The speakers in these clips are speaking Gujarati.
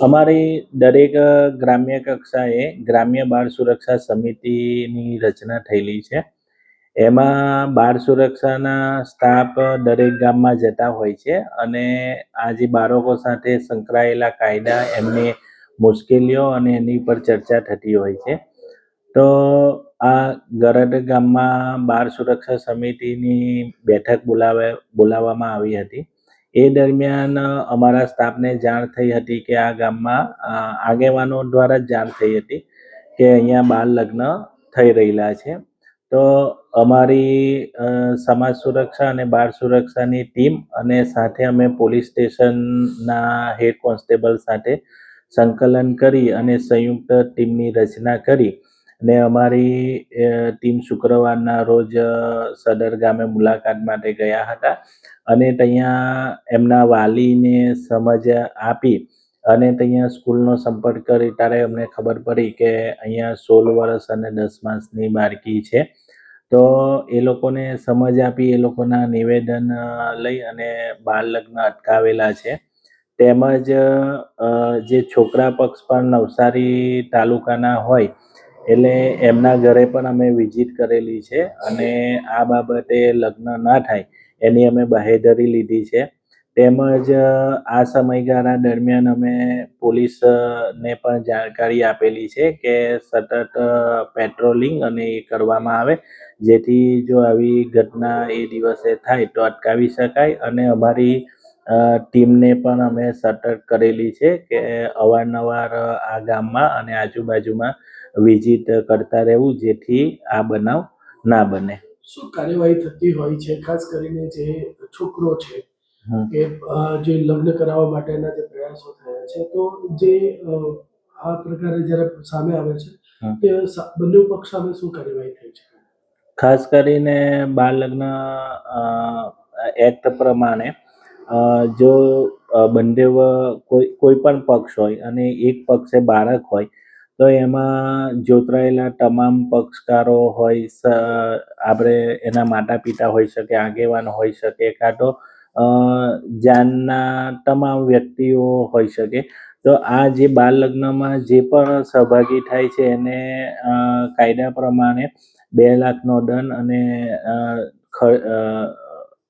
અમારી દરેક ગ્રામ્ય કક્ષાએ ગ્રામ્ય બાળ સુરક્ષા સમિતિની રચના થયેલી છે. એમાં બાળ સુરક્ષાના સ્ટાફ દરેક ગામમાં જતા હોય છે અને આ જે બાળકો સાથે સંકળાયેલા કાયદા, એમની મુશ્કેલીઓ અને એની પર ચર્ચા થતી હોય છે. તો આ ગરડ ગામમાં બાળ સુરક્ષા સમિતિની બેઠક બોલાવવામાં આવી હતી. એ દરમિયાન અમારા સ્ટાફને જાણ થઈ હતી કે આ ગામમાં આગેવાનો દ્વારા જ જાણ થઈ હતી કે અહીંયા બાળ લગ્ન થઈ રહેલા છે. તો અમારી સમાજ સુરક્ષા અને બાળ સુરક્ષાની ટીમ અને સાથે અમે પોલીસ સ્ટેશનના હેડ કોન્સ્ટેબલ સાથે સંકલન કરી અને સંયુક્ત ટીમની રચના કરી અને અમારી ટીમ શુક્રવારના રોજ સદર ગામે મુલાકાત માટે ગયા હતા અને ત્યાં એમના વાલીને સમજ આપી અને ત્યાં સ્કૂલનો સંપર્ક કરી ત્યારે અમને ખબર પડી કે અહીંયા 16 વર્ષ અને 10 માસની બાળકી છે. તો એ લોકોને સમજ આપી, એ લોકોના નિવેદન લઈ અને બાળ લગ્ન અટકાવેલા છે. તેમજ જે છોકરા પક્ષ પણ નવસારી તાલુકાના હોય એટલે એમના ઘરે પણ અમે વિઝિટ કરેલી છે અને આ બાબતે લગ્ન ના થાય એની અમે બાહેધરી લીધી છે. તેમજ આ સમયગાળા દરમિયાન અમે પોલીસને પણ જાણકારી આપેલી છે કે સતત પેટ્રોલિંગ અને એ કરવામાં આવે, જેથી જો આવી ઘટના એ દિવસે થાય તો અટકાવી શકાય. અને અમારી ટીમને પણ અમે સતર્ક કરેલી છે કે અવારનવાર આ ગામમાં અને આજુબાજુમાં વિઝિટ કરતા રહેવું, જેથી આ બનાવ ના બને. શું કાર્યવાહી થતી હોય છે, ખાસ કરીને જે છોકરો છે કે જે લગ્ન કરાવવા માટેના જે પ્રયાસો થયા છે, તો જે આ પ્રકારે જ્યારે સામે આવે છે તે બંને પક્ષ સામે શું કાર્યવાહી થઈ છે? ખાસ કરીને બાળ લગ્ન એક્ટ પ્રમાણે જો બંને કોઈ પણ પક્ષ હોય અને એક પક્ષે બાળક હોય તો એમાં જોતરાયેલા તમામ પક્ષકારો હોય, આપણે એના માતા પિતા હોઈ શકે, આગેવાન હોઈ શકે, કાં તો જાનના તમામ વ્યક્તિઓ હોઈ શકે. તો આ જે બાળ લગ્નમાં જે પણ સહભાગી થાય છે એને કાયદા પ્રમાણે 2 લાખનો દંડ અને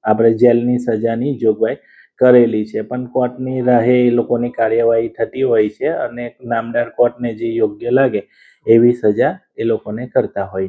આપણે જેલની સજાની જોગવાઈ કરેલી છે. પણ કોર્ટની રાહે એ લોકોની કાર્યવાહી થતી હોય છે અને નામદાર કોર્ટને જે યોગ્ય લાગે એવી સજા એ લોકોને કરતા હોય છે.